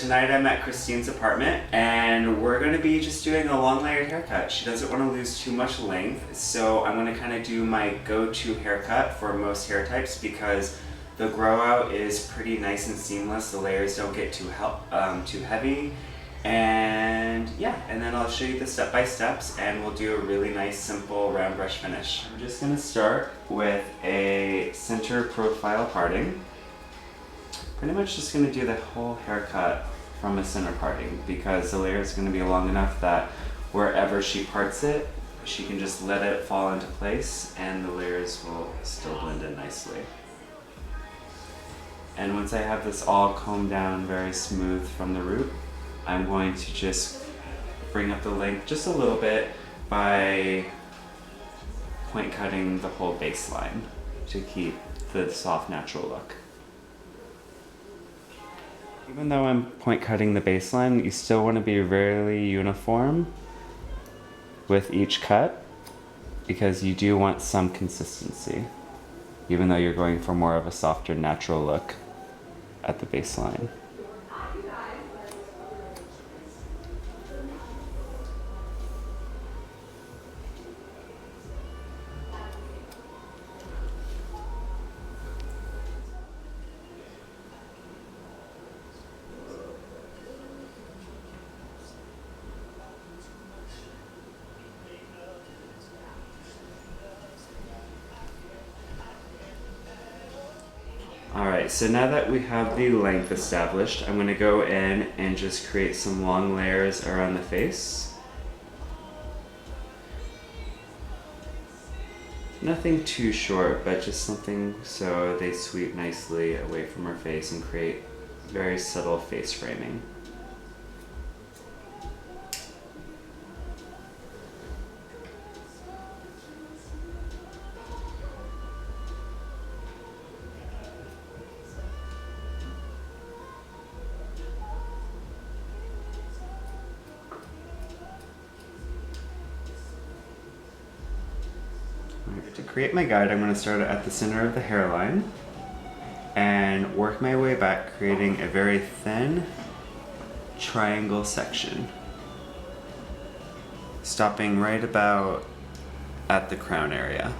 tonight I'm at Christine's apartment and we're going to be just doing a long layered haircut. She doesn't want to lose too much length, so I'm going to kind of do my go-to haircut for most hair types because the grow out is pretty nice and seamless. The layers don't get too heavy. And yeah, and then I'll show you the step-by-steps and we'll do a really nice simple round brush finish. I'm just going to start with a center profile parting. Pretty much just going to do the whole haircut from a center parting because the layer is going to be long enough that wherever she parts it, she can just let it fall into place and the layers will still blend in nicely. And once I have this all combed down very smooth from the root, I'm going to just bring up the length just a little bit by point cutting the whole baseline to keep the soft natural look. Even though I'm point cutting the baseline, you still want to be really uniform with each cut because you do want some consistency, even though you're going for more of a softer natural look at the baseline. Alright, so now that we have the length established, I'm going to go in and just create some long layers around the face. Nothing too short, but just something so they sweep nicely away from her face and create very subtle face framing. To create my guide, I'm going to start at the center of the hairline and work my way back, creating a very thin triangle section, stopping right about at the crown area.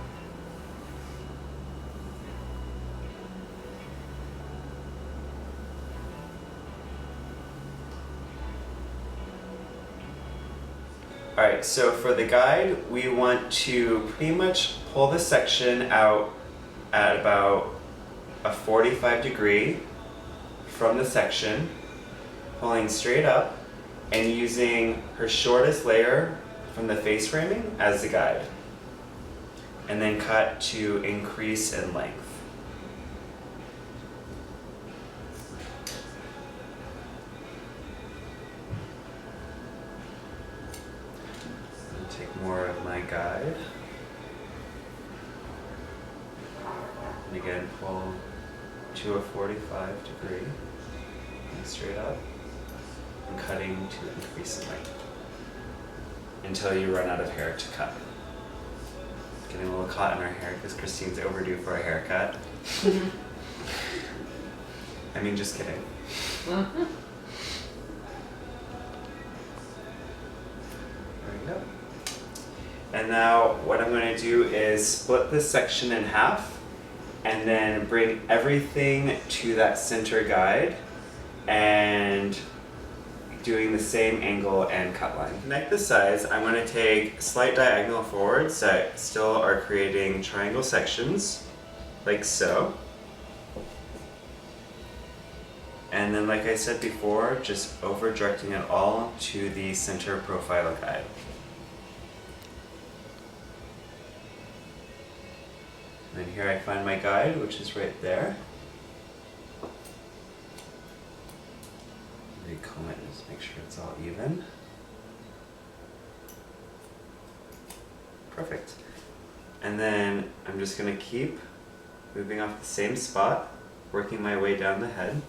Alright, so for the guide, we want to pretty much pull this section out at about a 45-degree from the section, pulling straight up and using her shortest layer from the face framing as the guide, and then cut to increase in length. Take more of my guide. And again, pull to a 45-degree and straight up, and cutting to increase in length until you run out of hair to cut. Getting a little caught in our hair because Christine's overdue for a haircut. I mean, just kidding. There we go. And now what I'm going to do is split this section in half and then bring everything to that center guide and doing the same angle and cut line. To connect the sides, I'm going to take slight diagonal forwards that still are creating triangle sections, like so. And then, like I said before, just over directing it all to the center profile guide. And then here I find my guide, which is right there. Recomb it, just make sure it's all even. Perfect. And then I'm just going to keep moving off the same spot, working my way down the head.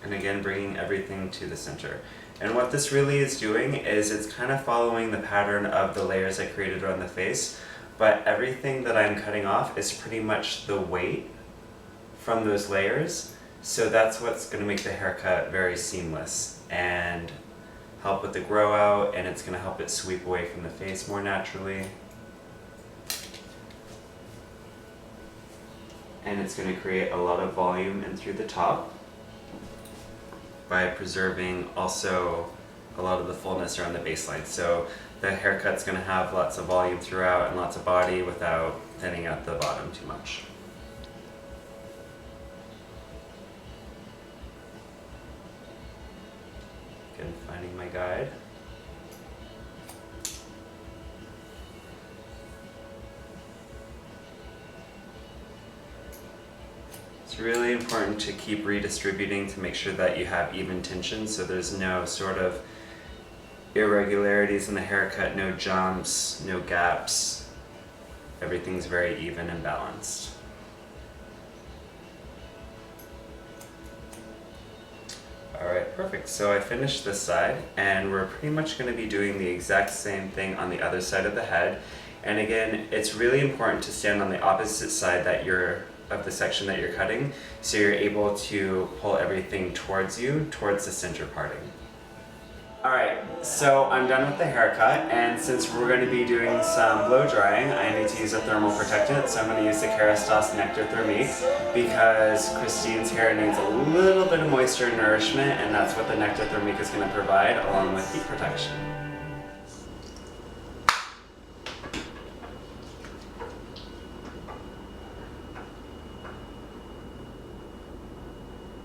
And again, bringing everything to the center. And what this really is doing is it's kind of following the pattern of the layers I created around the face, but everything that I'm cutting off is pretty much the weight from those layers So that's what's going to make the haircut very seamless and help with the grow out, and it's going to help it sweep away from the face more naturally. And it's going to create a lot of volume in through the top by preserving also a lot of the fullness around the baseline. So the haircut's going to have lots of volume throughout and lots of body without thinning out the bottom too much. Again, finding my guide. It's really important to keep redistributing to make sure that you have even tension, so there's no sort of irregularities in the haircut, no jumps, no gaps. Everything's very even and balanced. Alright, perfect. So I finished this side, and we're pretty much going to be doing the exact same thing on the other side of the head. And again, it's really important to stand on the opposite side of the section that you're cutting, so you're able to pull everything towards you, towards the center parting. Alright, so I'm done with the haircut, and since we're going to be doing some blow drying, I need to use a thermal protectant, so I'm going to use the Kerastase Nectar Thermique because Christine's hair needs a little bit of moisture and nourishment, and that's what the Nectar Thermique is going to provide, along with heat protection.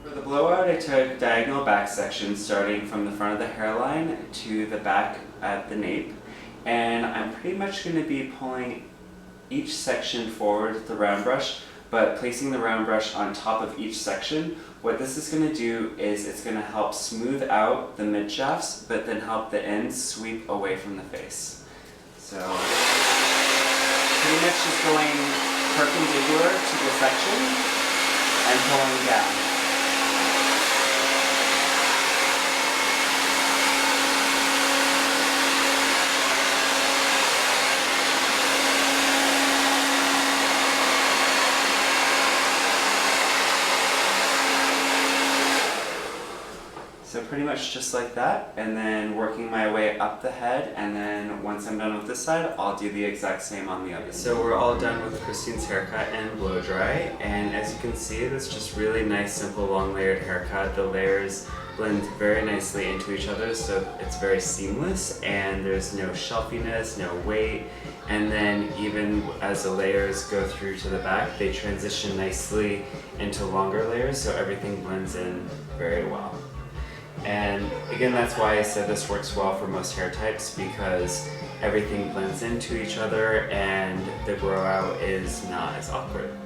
For the blowout, I took diagonal back sections starting from the front of the hairline to the back at the nape, and I'm pretty much going to be pulling each section forward with the round brush, but placing the round brush on top of each section. What this is going to do is it's going to help smooth out the mid shafts, but then help the ends sweep away from the face. So pretty much just going perpendicular to the section and pulling down. So pretty much just like that, and then working my way up the head, and then once I'm done with this side, I'll do the exact same on the other side. So we're all done with Christine's haircut and blow dry, and as you can see, it's just really nice, simple, long layered haircut. The layers blend very nicely into each other, so it's very seamless, and there's no shelfiness, no weight, and then even as the layers go through to the back, they transition nicely into longer layers, so everything blends in very well. And again, that's why I said this works well for most hair types, because everything blends into each other and the grow out is not as awkward.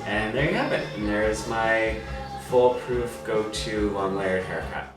And there you have it. And there's my foolproof go-to long layered haircut.